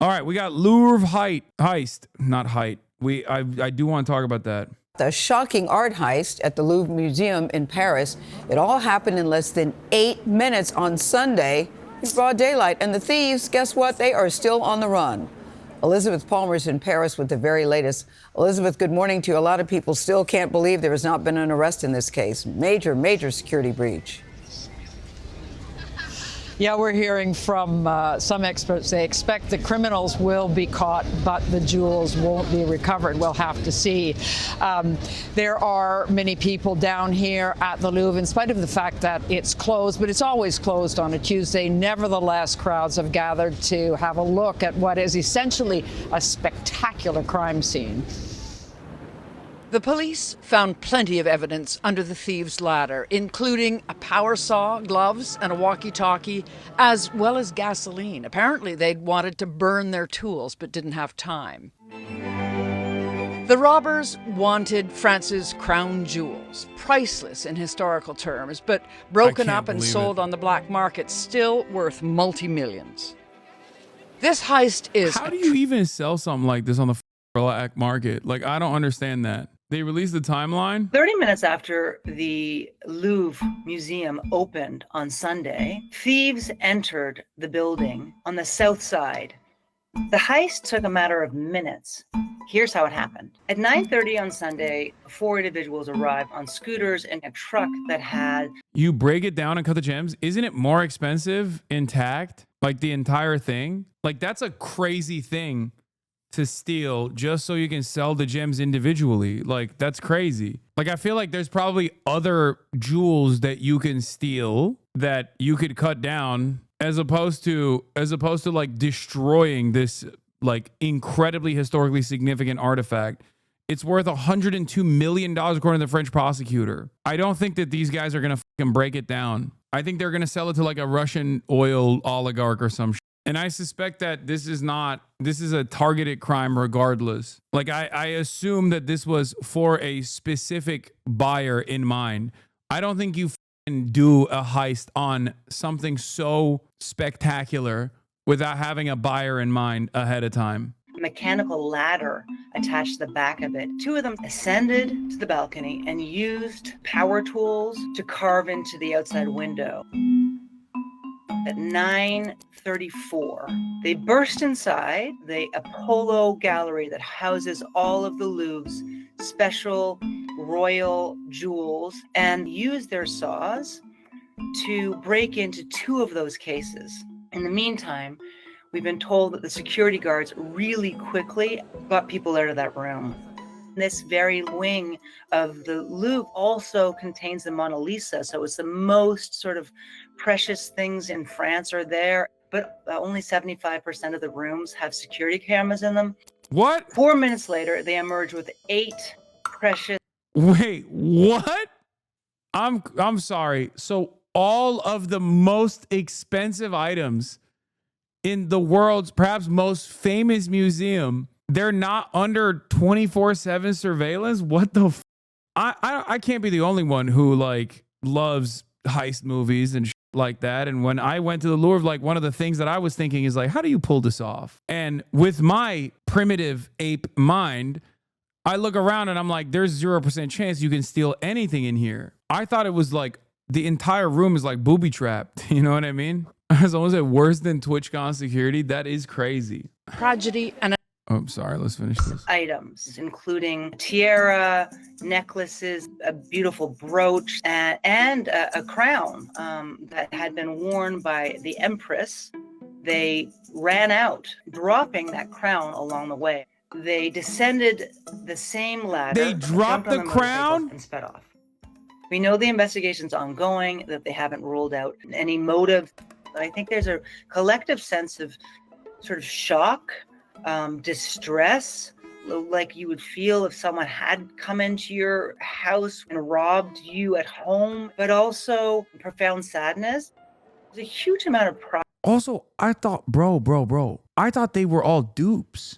All right, we got Louvre heist, not height. I do want to talk about that. The shocking art heist at the Louvre Museum in Paris. It all happened in less than 8 minutes on Sunday in broad daylight. And the thieves, guess what? They are still on the run. Elizabeth Palmer's in Paris with the very latest. Elizabeth, good morning to you. A lot of people still can't believe there has not been an arrest in this case. Major, major security breach. Yeah, we're hearing from some experts. They expect the criminals will be caught, but the jewels won't be recovered. We'll have to see. There are many people down here at the Louvre, in spite of the fact that it's closed, but it's always closed on a Tuesday. Nevertheless, crowds have gathered to have a look at what is essentially a spectacular crime scene. The police found plenty of evidence under the thieves' ladder, including a power saw, gloves, and a walkie-talkie, as well as gasoline. Apparently, they'd wanted to burn their tools, but didn't have time. The robbers wanted France's crown jewels, priceless in historical terms, but broken up and sold on the black market, still worth multi-millions. This heist is... How do you even sell something like this on the black market? Like, I don't understand that. They released the timeline? 30 minutes after the Louvre Museum opened on Sunday, thieves entered the building on the south side. The heist took a matter of minutes. Here's how it happened. At 9:30 on Sunday, 4 individuals arrived on scooters in a truck that had... You break it down and cut the gems? Isn't it more expensive intact? Like the entire thing? Like, that's a crazy thing to steal just so you can sell the gems individually. Like, that's crazy. Like, I feel like there's probably other jewels that you can steal that you could cut down as opposed to like destroying this like incredibly historically significant artifact. It's worth $102 million according to the French prosecutor. I don't think that these guys are gonna fucking break it down. I think they're gonna sell it to like a Russian oil oligarch or some shit. And I suspect that this is a targeted crime regardless. Like, I assume that this was for a specific buyer in mind. I don't think you do a heist on something so spectacular without having a buyer in mind ahead of time. Mechanical ladder attached to the back of it. 2 of them ascended to the balcony and used power tools to carve into the outside window. At 9:34, they burst inside the Apollo gallery that houses all of the Louvre's special royal jewels and used their saws to break into 2 of those cases. In the meantime, we've been told that the security guards really quickly got people out of that room. This very wing of the Louvre also contains the Mona Lisa, so it's the most sort of precious things in France are there, but only 75% of the rooms have security cameras in them. What? 4 minutes later, they emerge with 8 precious... Wait, what? I'm sorry. So all of the most expensive items in the world's perhaps most famous museum, they're not under 24/7 surveillance? What the I can't be the only one who like loves heist movies and like that. And when I went to the Louvre, like one of the things that I was thinking is like, how do you pull this off? And with my primitive ape mind, I look around and I'm like, there's 0% chance you can steal anything in here. I thought it was like the entire room is like booby trapped. You know what I mean? As almost it worse than TwitchCon security. That is crazy. Tragedy and... Oh, sorry. Let's finish this. Items, including tiara, necklaces, a beautiful brooch, and a crown that had been worn by the Empress. They ran out, dropping that crown along the way. They descended the same ladder. They dropped the crown and sped off. We know the investigation's ongoing, that they haven't ruled out any motive. I think there's a collective sense of sort of shock, distress, like you would feel if someone had come into your house and robbed you at home, but also profound sadness. There's a huge amount of pride. Also, I thought, bro, I thought they were all dupes.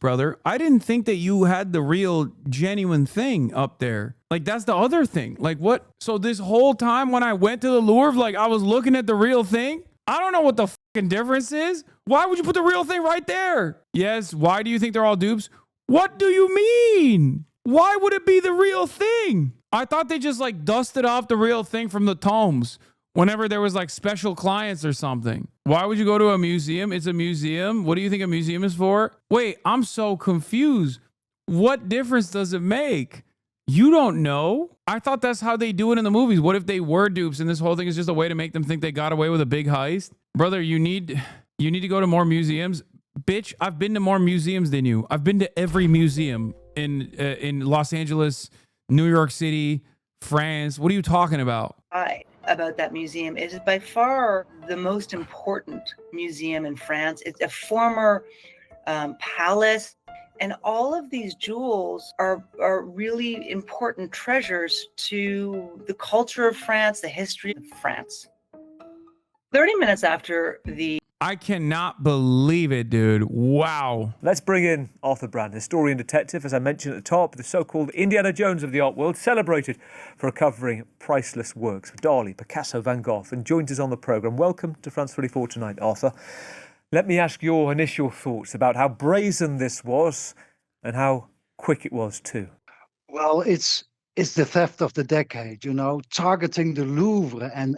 Brother. I didn't think that you had the real genuine thing up there. Like, that's the other thing. Like, what? So this whole time when I went to the Louvre, like I was looking at the real thing. I don't know what the fucking difference is. Why would you put the real thing right there? Yes, why do you think they're all dupes? What do you mean? Why would it be the real thing? I thought they just like dusted off the real thing from the tomes whenever there was like special clients or something. Why would you go to a museum? It's a museum. What do you think a museum is for? Wait, I'm so confused. What difference does it make? You don't know. I thought that's how they do it in the movies. What if they were dupes and this whole thing is just a way to make them think they got away with a big heist? Brother, you need to go to more museums. Bitch, I've been to more museums than you. I've been to every museum in Los Angeles, New York City, France. What are you talking about? About that museum. It is by far the most important museum in France. It's a former palace, and all of these jewels are really important treasures to the culture of France, the history of France. 30 minutes after the I cannot believe it, dude. Wow. Let's bring in Arthur Brand, historian detective, as I mentioned at the top, the so-called Indiana Jones of the art world, celebrated for recovering priceless works of Dali, Picasso, Van Gogh, and joins us on the programme. Welcome to France 24 tonight, Arthur. Let me ask your initial thoughts about how brazen this was and how quick it was too. Well, it's the theft of the decade, you know, targeting the Louvre and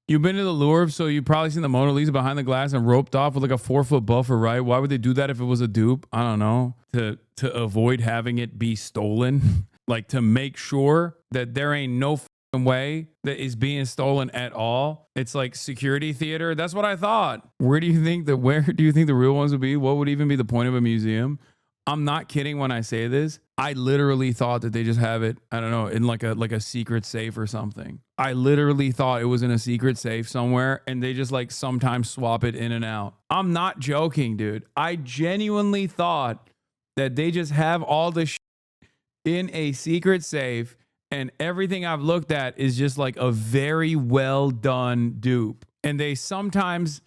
You've been to the Louvre, so you've probably seen the Mona Lisa behind the glass and roped off with like a 4-foot buffer, right? Why would they do that if it was a dupe? I don't know. To avoid having it be stolen, like to make sure that there ain't no way that is being stolen at all. It's like security theater. That's what I thought. Where do you think the real ones would be? What would even be the point of a museum? I'm not kidding when I say this. I literally thought that they just have it, I don't know, in like a secret safe or something. I literally thought it was in a secret safe somewhere and they just like sometimes swap it in and out. I'm not joking, dude. I genuinely thought that they just have all the shit in a secret safe and everything I've looked at is just like a very well done dupe. And they sometimes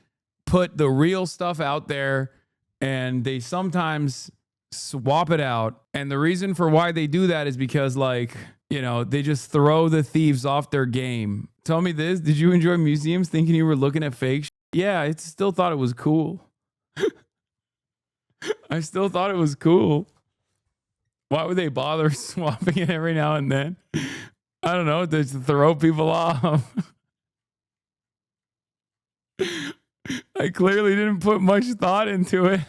put the real stuff out there and they sometimes swap it out. And the reason for why they do that is because, like, you know, they just throw the thieves off their game. Tell me this. Did you enjoy museums thinking you were looking at fake shit? Yeah, I still thought it was cool. I still thought it was cool. Why would they bother swapping it every now and then? I don't know, to throw people off. I clearly didn't put much thought into it.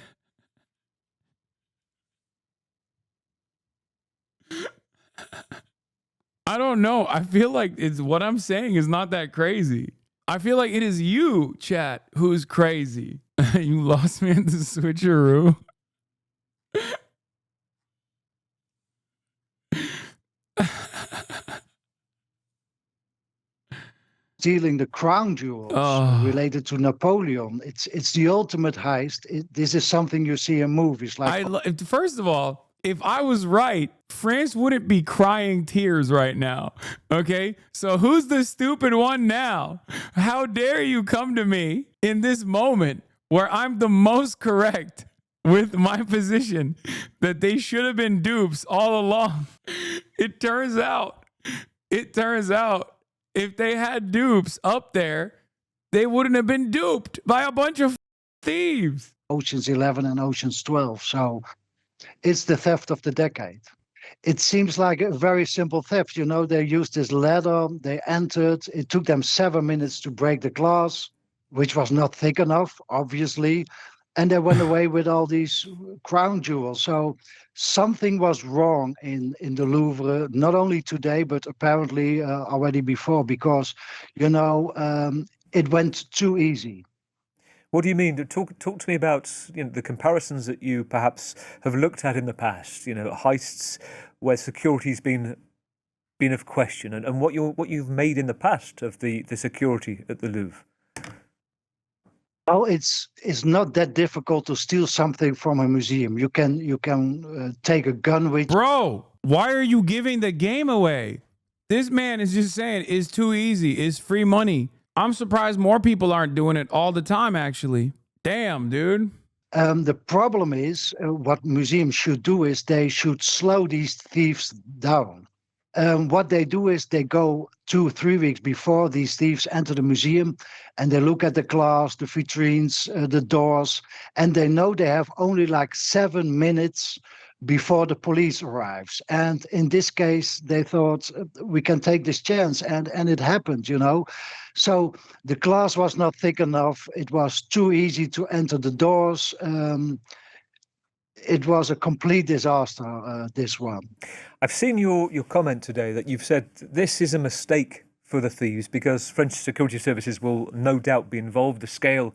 I don't know. I feel like it's what I'm saying is not that crazy. I feel like it is you, chat, who's crazy. You lost me at the switcheroo. stealing the crown jewels related to Napoleon. It's the ultimate heist. This is something you see in movies. Like, first of all, if I was right, France wouldn't be crying tears right now. Okay? So who's the stupid one now? How dare you come to me in this moment where I'm the most correct with my position that they should have been dupes all along? It turns out, if they had dupes up there, they wouldn't have been duped by a bunch of thieves. Ocean's 11 and Ocean's 12. So it's the theft of the decade. It seems like a very simple theft. You know, they used this ladder, they entered. It took them 7 minutes to break the glass, which was not thick enough, obviously. And they went away with all these crown jewels. So something was wrong in the Louvre, not only today, but apparently already before, because, you know, it went too easy. What do you mean? Talk to me about, you know, the comparisons that you perhaps have looked at in the past. You know, heists where security's been of question, and what you've made in the past of the security at the Louvre. Well, it's not that difficult to steal something from a museum. You can take a gun with. Bro, why are you giving the game away? This man is just saying it's too easy. It's free money. I'm surprised more people aren't doing it all the time, actually. Damn, dude. The problem is what museums should do is they should slow these thieves down. What they do is they go 2-3 weeks before these thieves enter the museum, and they look at the glass, the vitrines, the doors, and they know they have only like 7 minutes before the police arrives. And in this case, they thought we can take this chance, and it happened, you know. So the glass was not thick enough. It was too easy to enter the doors. It was a complete disaster, this one. I've seen your comment today that you've said this is a mistake for the thieves because French security services will no doubt be involved. The scale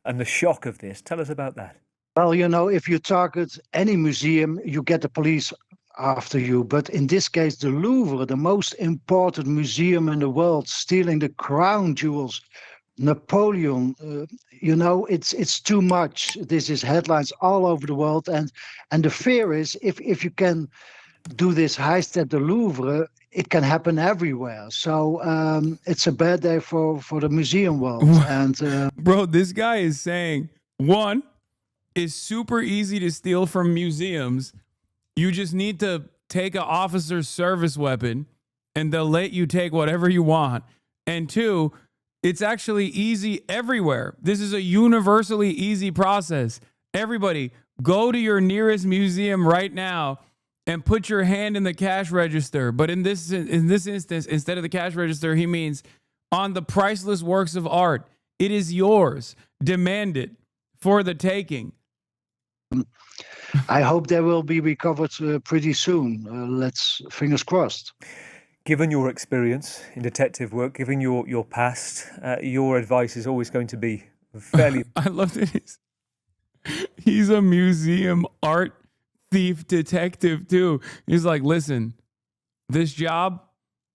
and the shock of this. Tell us about that. Well, you know, if you target any museum, you get the police after you. But in this case, the Louvre, the most important museum in the world, stealing the crown jewels, Napoleon, you know, it's too much. This is headlines all over the world, and the fear is if you can do this heist at the Louvre, it can happen everywhere. So it's a bad day for the museum world. And bro, this guy is saying one, it's super easy to steal from museums. You just need to take an officer's service weapon, and they'll let you take whatever you want. And two, it's actually easy everywhere. This is a universally easy process. Everybody, go to your nearest museum right now and put your hand in the cash register. But in this instance, instead of the cash register, he means on the priceless works of art. It is yours. Demand it for the taking. I hope they will be recovered pretty soon. Let's fingers crossed. Given your experience in detective work, given your past, your advice is always going to be fairly... I love that he's a museum art thief detective too. He's like, listen, this job,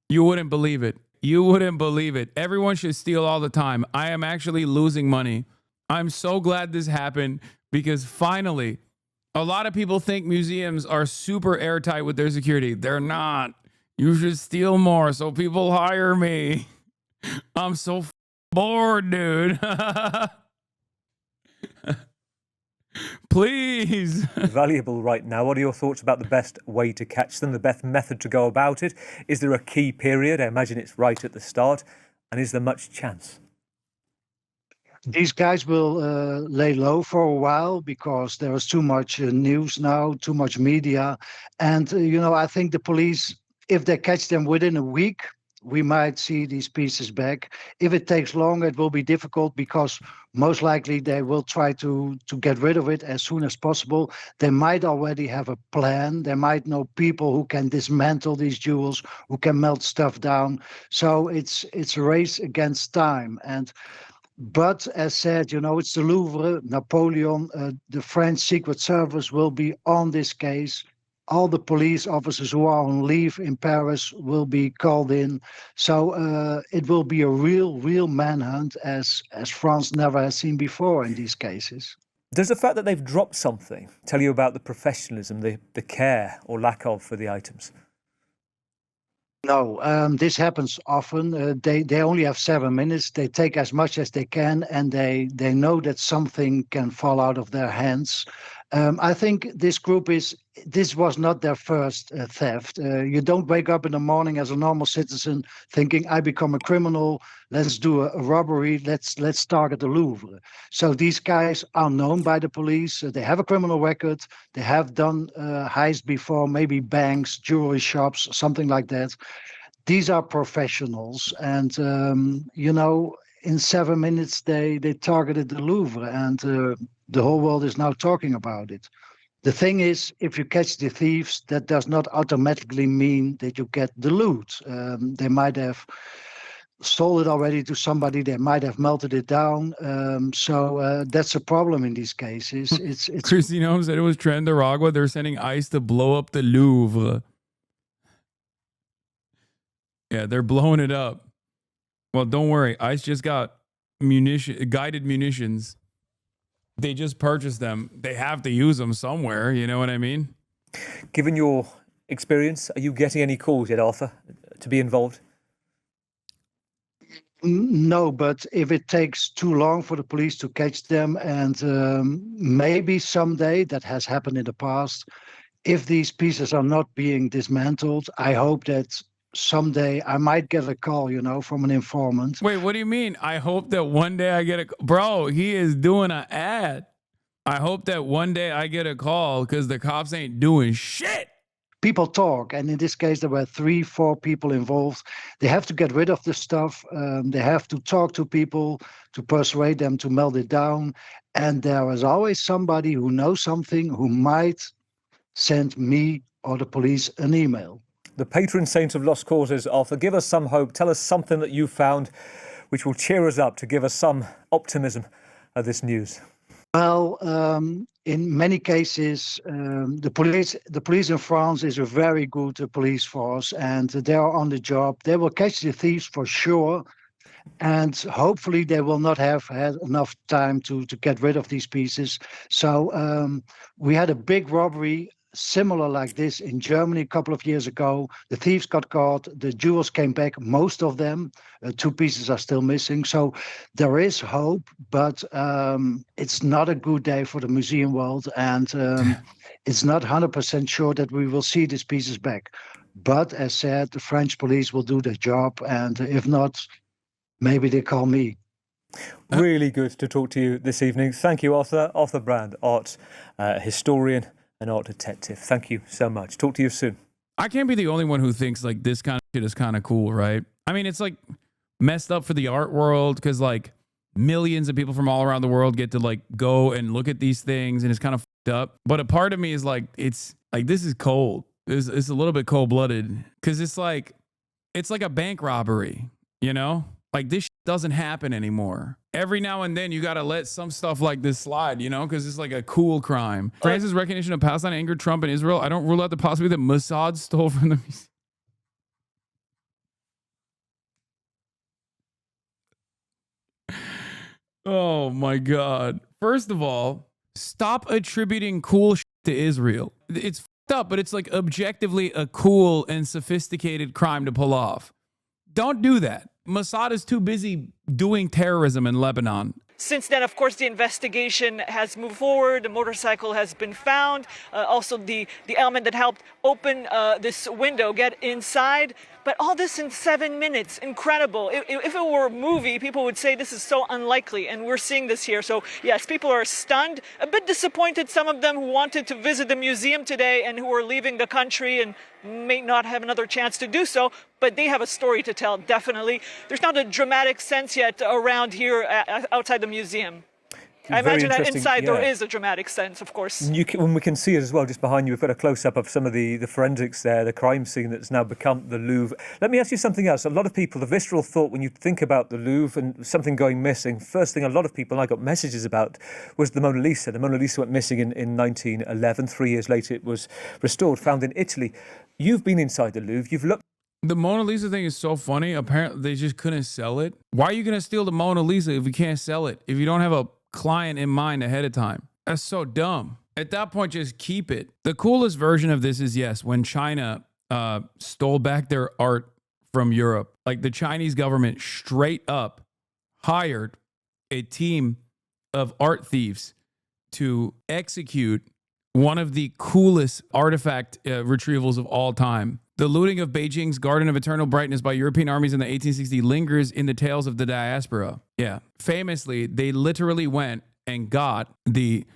you wouldn't believe it. You wouldn't believe it. Everyone should steal all the time. I am actually losing money. I'm so glad this happened because finally, a lot of people think museums are super airtight with their security. They're not. You should steal more so people hire me. I'm so bored, dude. Please. Valuable right now. What are your thoughts about the best way to catch them, the best method to go about it? Is there a key period? I imagine it's right at the start. And is there much chance? These guys will lay low for a while because there is too much news now, too much media. And, you know, I think the police, if they catch them within a week, we might see these pieces back. If it takes longer, it will be difficult because most likely they will try to get rid of it as soon as possible. They might already have a plan. They might know people who can dismantle these jewels, who can melt stuff down. So it's a race against time. But as said, you know, it's the Louvre, Napoleon, the French Secret Service will be on this case. All the police officers who are on leave in Paris will be called in. So it will be a real manhunt as France never has seen before in these cases. Does the fact that they've dropped something tell you about the professionalism, the care or lack of for the items? No, this happens often. They only have 7 minutes. They take as much as they can, and they know that something can fall out of their hands. I think this was not their first theft. You don't wake up in the morning as a normal citizen thinking, I become a criminal, let's do a robbery, let's target the Louvre. So these guys are known by the police. They have a criminal record. They have done heists before, maybe banks, jewelry shops, something like that. These are professionals. And, you know, in 7 minutes, they targeted the Louvre, and the whole world is now talking about it. The thing is, if you catch the thieves, that does not automatically mean that you get the loot. They might have sold it already to somebody. They might have melted it down. So that's a problem in these cases. It's Christine Holmes said it was Nicaragua. They're sending ICE to blow up the Louvre. Yeah, they're blowing it up. Well, don't worry. ICE just got guided munitions. They just purchased them. They have to use them somewhere. You know what I mean? Given your experience, are you getting any calls yet, Arthur, to be involved? No, but if it takes too long for the police to catch them, and maybe someday, that has happened in the past, if these pieces are not being dismantled, I hope that someday I might get a call, from an informant. Wait, what do you mean? I hope that one day I get a... Bro, he is doing an ad. I hope that one day I get a call because the cops ain't doing shit. People talk, and in this case, there were 3-4 people involved. They have to get rid of the stuff. They have to talk to people to persuade them to melt it down. And there is always somebody who knows something who might send me or the police an email. The patron saint of lost causes, Arthur, give us some hope. Tell us something that you found which will cheer us up, to give us some optimism of this news. Well, in many cases, the police in France is a very good police force, and they are on the job. They will catch the thieves for sure, and hopefully they will not have had enough time to get rid of these pieces. So we had a big robbery similar like this in Germany a couple of years ago. The thieves got caught. The jewels came back, most of them. 2 pieces are still missing. So there is hope, but it's not a good day for the museum world. And it's not 100% sure that we will see these pieces back. But as said, the French police will do their job. And if not, maybe they call me. Really good to talk to you this evening. Thank you, Arthur. Arthur Brand, art historian and art detective. Thank you so much. Talk to you soon. I can't be the only one who thinks like this kind of shit is kind of cool, right? I mean, it's like messed up for the art world because like millions of people from all around the world get to like go and look at these things, and it's kind of fucked up. But a part of me is like, it's like, this is cold. It's a little bit cold blooded because it's like a bank robbery, Like this shit doesn't happen anymore. Every now and then you got to let some stuff like this slide, because it's like a cool crime. France's recognition of Palestine angered Trump and Israel. I don't rule out the possibility that Mossad stole from the museum. Oh my God. First of all, stop attributing cool shit to Israel. It's fucked up, but it's like objectively a cool and sophisticated crime to pull off. Don't do that. Mossad is too busy doing terrorism in Lebanon. Since then, of course, the investigation has moved forward. The motorcycle has been found. Also, the element that helped open this window, get inside. But all this in 7 minutes. Incredible. If it were a movie, people would say this is so unlikely. And we're seeing this here. So, yes, people are stunned, a bit disappointed. Some of them who wanted to visit the museum today and who are leaving the country and may not have another chance to do so. But they have a story to tell, definitely. There's not a dramatic sense yet around here outside the museum. I imagine that inside there is a dramatic sense, of course. When we can see it as well, just behind you, we've got a close-up of some of the forensics there, the crime scene that's now become the Louvre. Let me ask you something else. A lot of people, the visceral thought when you think about the Louvre and something going missing, first thing a lot of people, and I got messages about, was the Mona Lisa. The Mona Lisa went missing in 1911. 3 years later, it was restored, found in Italy. You've been inside the Louvre. You've looked. The Mona Lisa thing is so funny. Apparently, they just couldn't sell it. Why are you going to steal the Mona Lisa if you can't sell it? If you don't have a client in mind ahead of time? That's so dumb. At that point, just keep it. The coolest version of this is, yes, when China stole back their art from Europe. Like the Chinese government straight up hired a team of art thieves to execute one of the coolest artifact retrievals of all time. The looting of Beijing's Garden of Eternal Brightness by European armies in the 1860s lingers in the tales of the diaspora. Yeah. Famously, they literally went and got they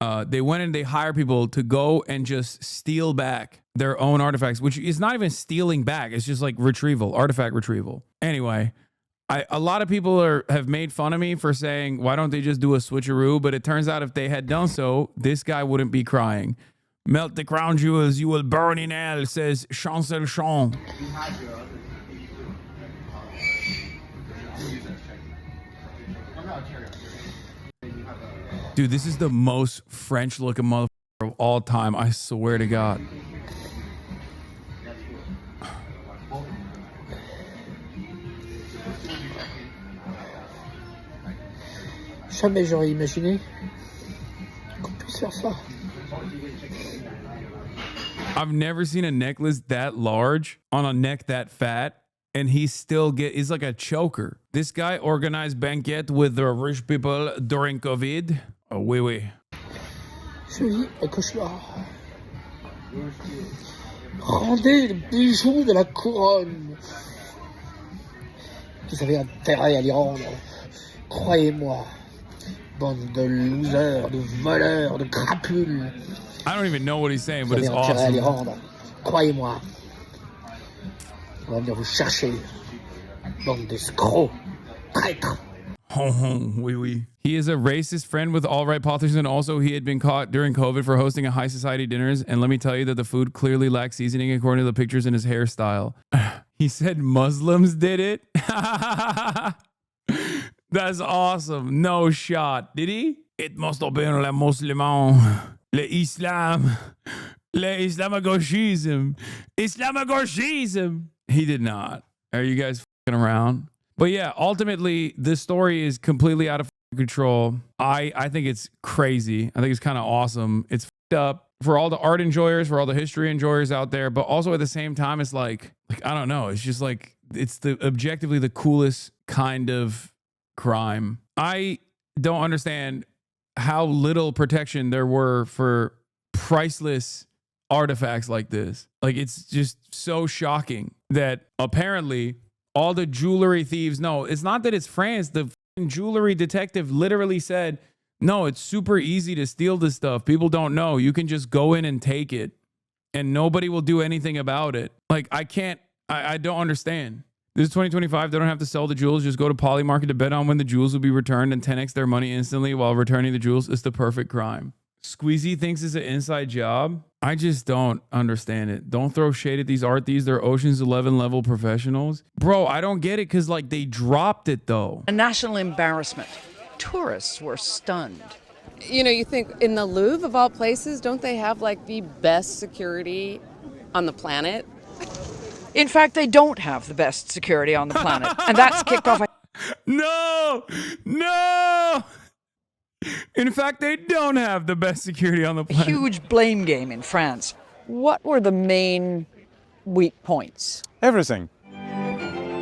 hired people to go and just steal back their own artifacts, which is not even stealing back. It's just like retrieval, artifact retrieval. Anyway, a lot of people have made fun of me for saying, why don't they just do a switcheroo? But it turns out if they had done so, this guy wouldn't be crying. Melt the crown jewels, you will burn in hell, says Chancel Chant. Dude, this is the most French-looking motherfucker of all time. I swear to God. Jamais j'aurais imaginé qu'on puisse faire ça. I've never seen a necklace that large on a neck that fat, and he's like a choker. This guy organized banquet with the rich people during COVID. Oh, oui. Je vis un cauchemar. Rendez le bijou de la couronne. Vous avez intérêt à l'y rendre. Croyez-moi. Bande de losers, de voleurs, de crapules. I don't even know what he's saying, Vous but avez it's intérêt à l'y awesome. rendre. Croyez-moi. On va venir vous chercher. Bande d'escrocs, traîtres. Oui, oui. He is a racist friend with alt-right politicians, and also he had been caught during COVID for hosting a high society dinners. And let me tell you that the food clearly lacks seasoning according to the pictures in his hairstyle. He said Muslims did it. That's awesome. No shot. Did he? It must have been le musulman, le Islam, le Islamagoshism, Islamagoshism. He did not. Are you guys fucking around? But yeah, ultimately, this story is completely out of control. I think it's crazy. I think it's kind of awesome. It's fucked up for all the art enjoyers, for all the history enjoyers out there. But also at the same time, it's like I don't know. It's just like it's the objectively the coolest kind of crime. I don't understand how little protection there were for priceless artifacts like this. Like it's just so shocking that apparently all the jewelry thieves know. It's not that it's France. The jewelry detective literally said, no, it's super easy to steal this stuff. People don't know. You can just go in and take it and nobody will do anything about it. Like I don't understand. This is 2025. They don't have to sell the jewels. Just go to Polymarket to bet on when the jewels will be returned and 10x their money instantly while returning the jewels. It's the perfect crime. Squeezy thinks it's an inside job. I just don't understand it. Don't throw shade at these art thieves. They're Ocean's 11 level professionals. Bro, I don't get it because like they dropped it though. A national embarrassment. Tourists were stunned. You know, you think in the Louvre of all places, don't they have like the best security on the planet? In fact, they don't have the best security on the planet. And that's kicked off No. In fact, they don't have the best security on the a planet. huge blame game in France. What were the main weak points? Everything.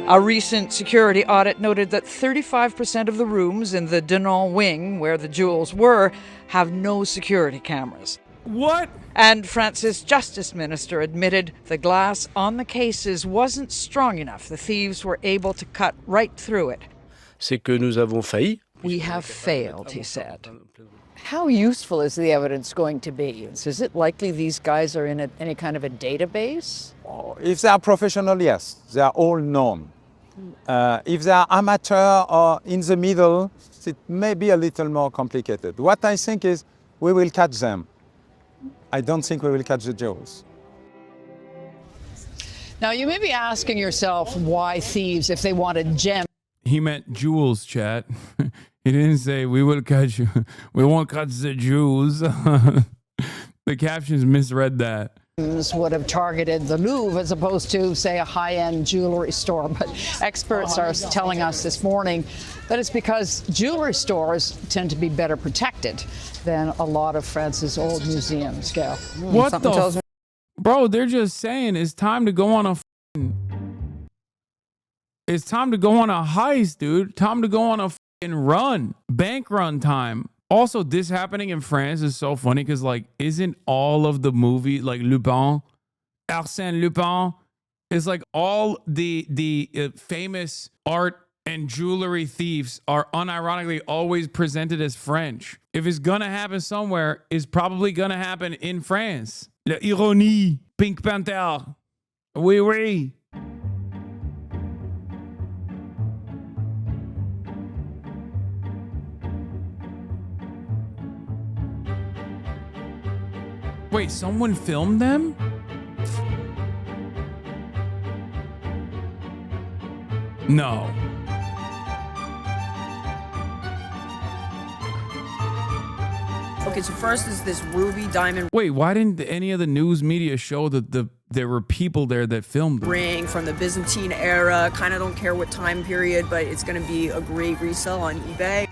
A recent security audit noted that 35% of the rooms in the Denon wing, where the jewels were, have no security cameras. What? And France's justice minister admitted the glass on the cases wasn't strong enough. The thieves were able to cut right through it. C'est que nous avons failli. We have failed, he said. How useful is the evidence going to be? Is it likely these guys are in any kind of a database? If they are professional, yes, they are all known. If they are amateur or in the middle, it may be a little more complicated. What I think is we will catch them. I don't think we will catch the jewels. Now, you may be asking yourself why thieves, if they wanted gems, He meant jewels, chat. He didn't say we will catch you. We won't catch the jewels. The captions misread that. would have targeted the Louvre as opposed to, say, a high-end jewelry store. But experts are telling us this morning that it's because jewelry stores tend to be better protected than a lot of France's old museums, Gail. What Something the tells me. Bro, they're just saying it's time to go on a it's time to go on a heist, dude. Time to go on a run. Bank run time. Also, this happening in France is so funny because, like, isn't all of the movie, like, Lupin, Arsène Lupin, is like all the famous art and jewelry thieves are unironically always presented as French. If it's gonna happen somewhere, it's probably gonna happen in France. L'ironie, Pink Panther. Oui, oui. Wait, someone filmed them? No. Okay, so first is this ruby diamond Wait, why didn't any of the news media show that there were people there that filmed them? ring from the Byzantine era. Kind of don't care what time period, but it's going to be a great resale on eBay.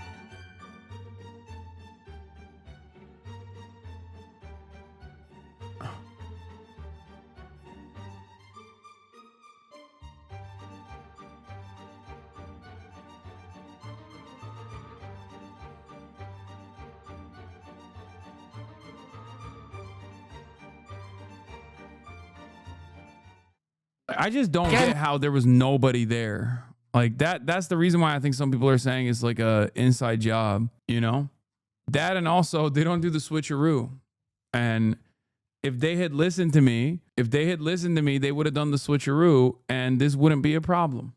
I just don't get how there was nobody there. Like that's the reason why I think some people are saying it's like a inside job, you know? That, and also they don't do the switcheroo. And if they had listened to me, they would have done the switcheroo and this wouldn't be a problem.